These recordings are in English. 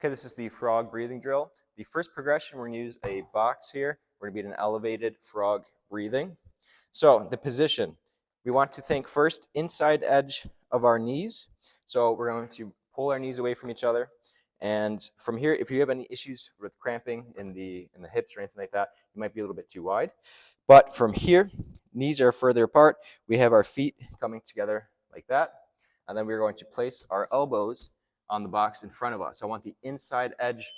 Okay, this is the frog breathing drill. The first progression, we're going to use a box here. We're going to be in an elevated frog breathing. So the position, we want to think first inside edge of our knees. So we're going to pull our knees away from each other. And from here, if you have any issues with cramping in the hips or anything like that, you might be a little bit too wide. But from here, knees are further apart. We have our feet coming together like that. And then we're going to place our elbows on the box in front of us. So I want the inside edge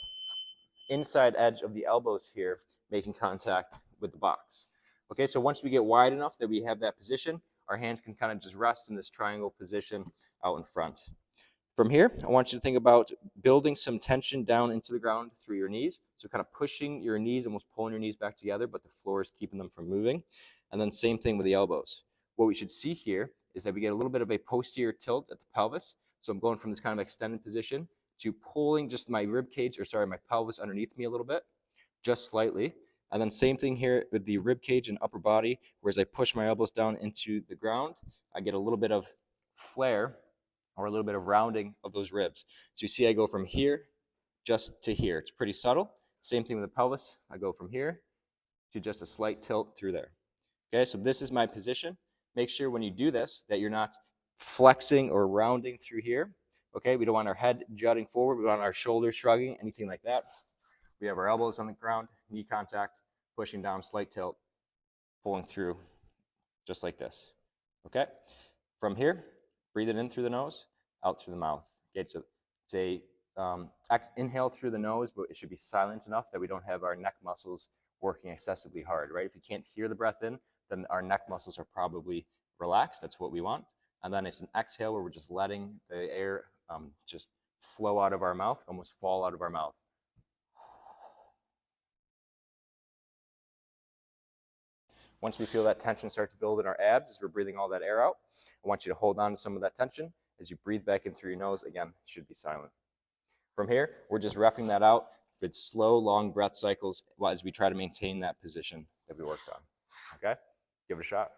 of the elbows here making contact with the box. Okay, so once we get wide enough that we have that position, our hands can kind of just rest in this triangle position out in front. From here, I want you to think about building some tension down into the ground through your knees. So kind of pushing your knees, almost pulling your knees back together, but the floor is keeping them from moving. And then same thing with the elbows. What we should see here is that we get a little bit of a posterior tilt at the pelvis. So I'm going from this kind of extended position to pulling just my rib cage, my pelvis underneath me a little bit, just slightly. And then same thing here with the rib cage and upper body, whereas I push my elbows down into the ground, I get a little bit of flare or a little bit of rounding of those ribs. So you see I go from here just to here. It's pretty subtle. Same thing with the pelvis. I go from here to just a slight tilt through there. Okay, so this is my position. Make sure when you do this that you're not flexing or rounding through here. Okay, we don't want our head jutting forward. We don't want our shoulders shrugging, anything like that. We have our elbows on the ground, knee contact, pushing down, slight tilt, pulling through, just like this. Okay, from here, breathe it in through the nose, out through the mouth. Okay, so it's a inhale through the nose, but it should be silent enough that we don't have our neck muscles working excessively hard, right? If you can't hear the breath in, then our neck muscles are probably relaxed. That's what we want. And then it's an exhale where we're just letting the air just flow out of our mouth, almost fall out of our mouth. Once we feel that tension start to build in our abs as we're breathing all that air out, I want you to hold on to some of that tension. As you breathe back in through your nose, again, it should be silent. From here, we're just repping that out with slow, long breath cycles as we try to maintain that position that we worked on. Okay? Give it a shot.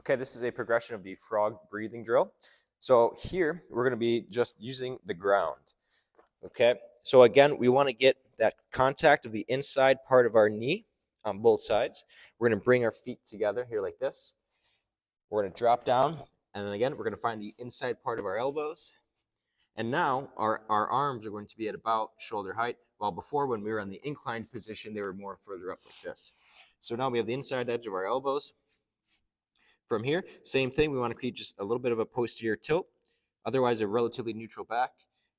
Okay, this is a progression of the frog breathing drill. So here, we're going to be just using the ground. Okay? So again, we want to get that contact of the inside part of our knee on both sides. We're going to bring our feet together here like this. We're going to drop down, and then again, we're going to find the inside part of our elbows. And now our arms are going to be at about shoulder height, while before when we were in the inclined position, they were more further up like this. So now we have the inside edge of our elbows. From here, same thing, we want to create just a little bit of a posterior tilt, otherwise a relatively neutral back.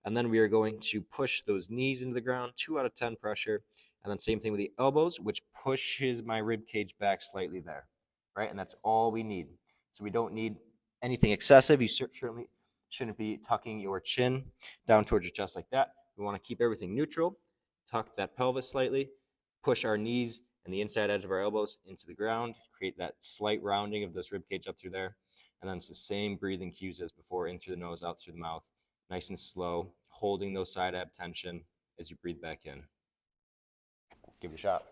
And then we are going to push those knees into the ground, 2 out of 10 pressure. And then same thing with the elbows, which pushes my rib cage back slightly there, right? And that's all we need. So we don't need anything excessive. You certainly shouldn't be tucking your chin down towards your chest like that. We want to keep everything neutral, tuck that pelvis slightly, push our knees and the inside edge of our elbows into the ground, create that slight rounding of this rib cage up through there. And then it's the same breathing cues as before, in through the nose, out through the mouth, nice and slow, holding those side ab tension as you breathe back in. Give it a shot.